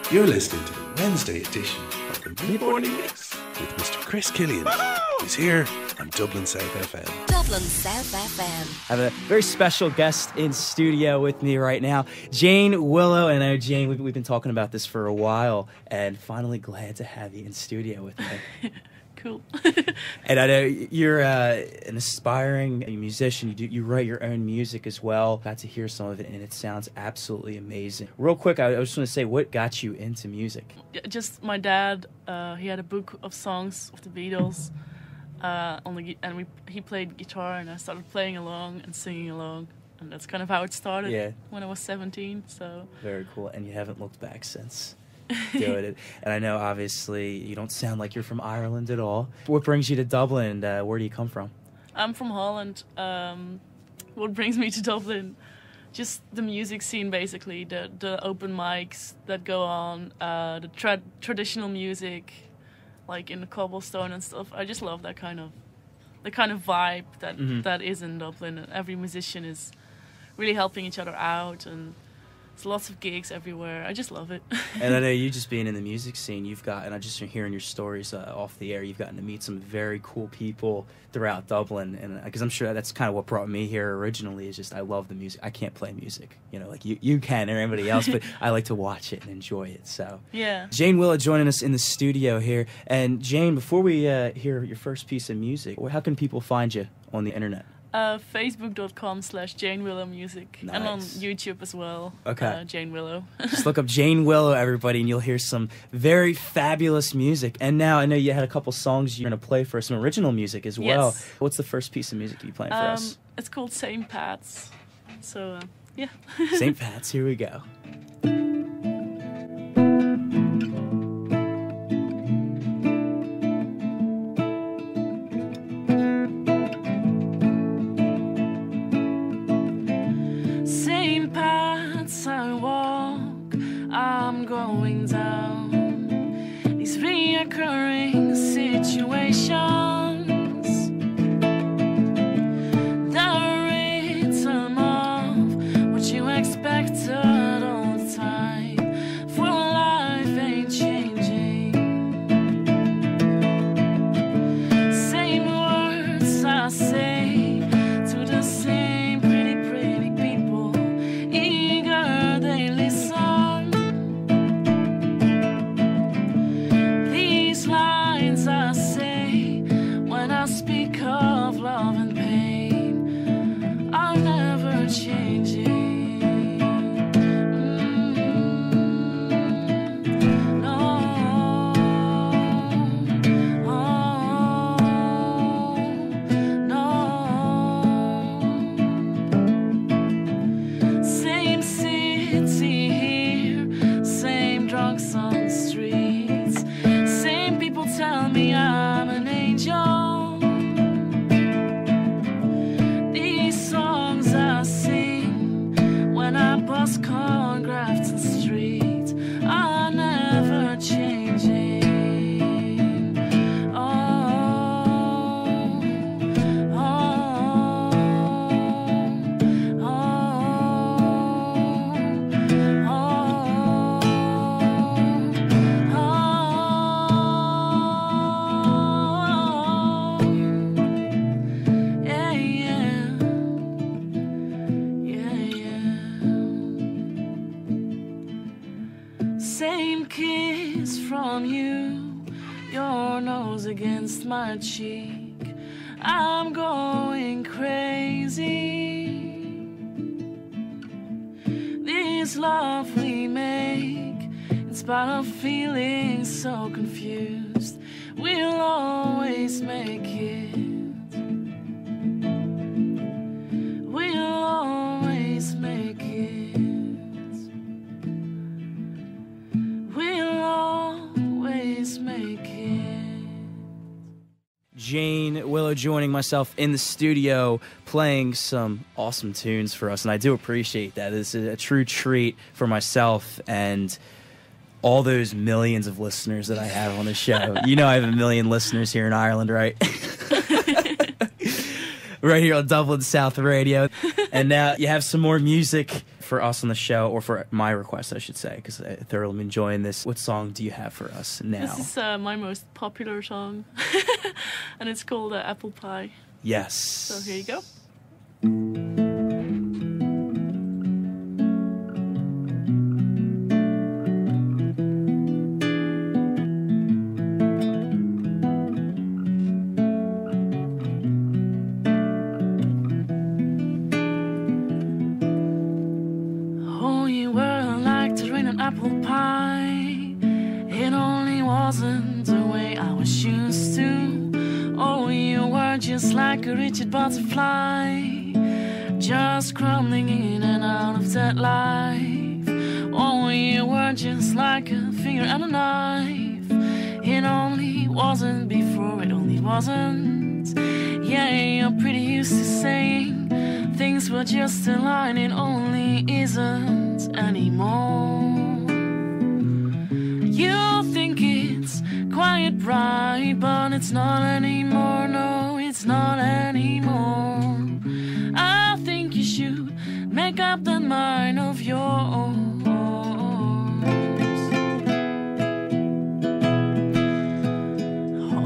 You're listening to the Wednesday edition of the Mid-Morning Mix with Mr. Chris Killian. He's here on Dublin South FM. Dublin South FM. I have a very special guest in studio with me right now, Jane Willow. And I know, Jane, we've been talking about this for a while, and finally glad to have you in studio with me. Cool. And I know you're an aspiring musician. You write your own music as well. Got to hear some of it, and it sounds absolutely amazing. Real quick, I just want to say, what got you into music? Just my dad. He had a book of songs of the Beatles, he played guitar, and I started playing along and singing along, and that's kind of how it started. When I was 17. So very cool, and you haven't looked back since. Doing it. And I know, obviously, you don't sound like you're from Ireland at all. What brings you to Dublin? Where do you come from? I'm from Holland. What brings me to Dublin? Just the music scene, basically. The open mics that go on, the traditional music, like in the cobblestone and stuff. I just love that kind of vibe that is in Dublin. And every musician is really helping each other out, and there's lots of gigs everywhere. I just love it. And I know you just being in the music scene, and I just hearing your stories off the air, you've gotten to meet some very cool people throughout Dublin. And because I'm sure that's kind of what brought me here originally, is just I love the music. I can't play music, like you can or anybody else, but I like to watch it and enjoy it. So yeah. Jane Willow joining us in the studio here. And Jane, before we hear your first piece of music, how can people find you on the internet? Facebook.com/Jane Willow Music. Nice. And on YouTube as well. Okay. Jane Willow. Just look up Jane Willow, everybody, and you'll hear some very fabulous music. And now I know you had a couple songs you're going to play for us, some original music as well. Yes. What's the first piece of music you playing for us? It's called St. Pat's. So, yeah. St. Pat's, here we go. Going down these reoccurring situations, the rhythm of what you expected all the time, for life ain't changing. Same words I say to the same pretty people, eager they listen. I say when I speak of love and pain, I'm never changing. Same city here, same drunks on the streets, same people tell me I'm an angel. These songs I sing when I bus Corn Grafton Street are never changing. Same kiss from you, your nose against my cheek. I'm going crazy. This love we make, in spite of feeling so confused, we'll always make it. We'll always make it. We'll always make it. Jane Willow joining myself in the studio, playing some awesome tunes for us, and I do appreciate that. It's a true treat for myself and all those millions of listeners that I have on the show. You know I have 1 million listeners here in Ireland, right? Right here on Dublin South Radio. And now you have some more music for us on the show, or for my request, I should say, because I thoroughly am enjoying this. What song do you have for us now? This is my most popular song, and it's called Apple Pie. Yes. So here you go. Apple pie, it only wasn't the way I was used to. Oh, you were just like a rigid butterfly, just crumbling in and out of that life. Oh, you were just like a finger and a knife. It only wasn't before, it only wasn't. Yeah, you're pretty used to saying things were just a line, it only isn't anymore. You think it's quiet, right? But it's not anymore, no, it's not anymore. I think you should make up that mind of yours.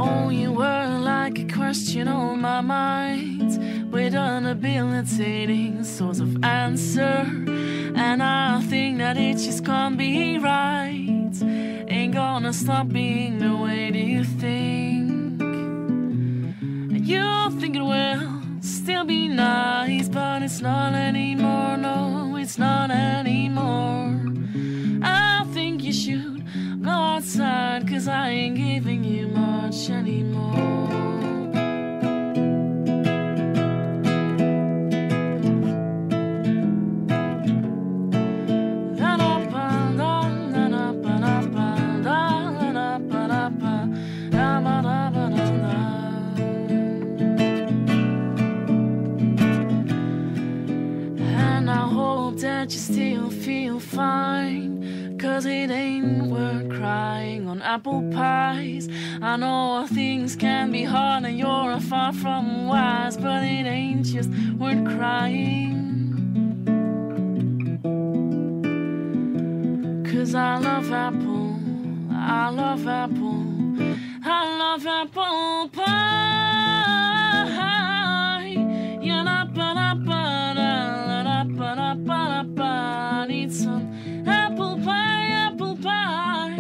Oh, you were like a question on my mind, with an habilitating source of answer. And I think that it just can't be right. Ain't gonna stop being the way that you think. And you think it will still be nice, but it's not anymore, no, it's not anymore. I think you should go outside, 'cause I ain't giving you much anymore. That you still feel fine, 'cause it ain't worth crying on apple pies. I know things can be hard and you're far from wise, but it ain't just worth crying. 'Cause I love apple, I love apple, I love apple pie. Yeah, la ba la ba la la ba la ba la ba. I need some apple pie, apple pie.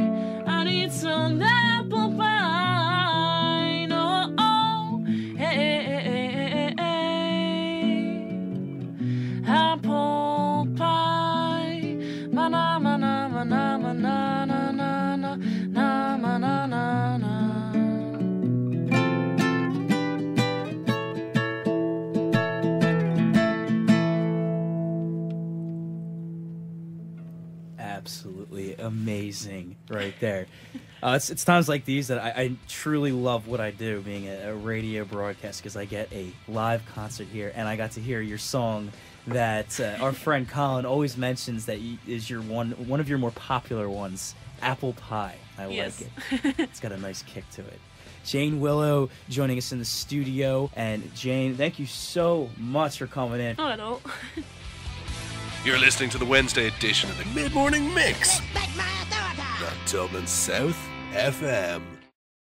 I need some apple pie. No, oh, hey, hey, hey, hey, hey. Apple pie. Ma na ma na ma na ma na na na na na ma na na na. Absolutely amazing right there. It's times like these that I truly love what I do, being a radio broadcast, because I get a live concert here, and I got to hear your song that our friend Colin always mentions that is your one of your more popular ones, Apple Pie. I Yes. like it. It's got a nice kick to it. Jane Willow joining us in the studio, and Jane, thank you so much for coming in. Not at all. You're listening to the Wednesday edition of the Mid-Morning Mix on Dublin South FM.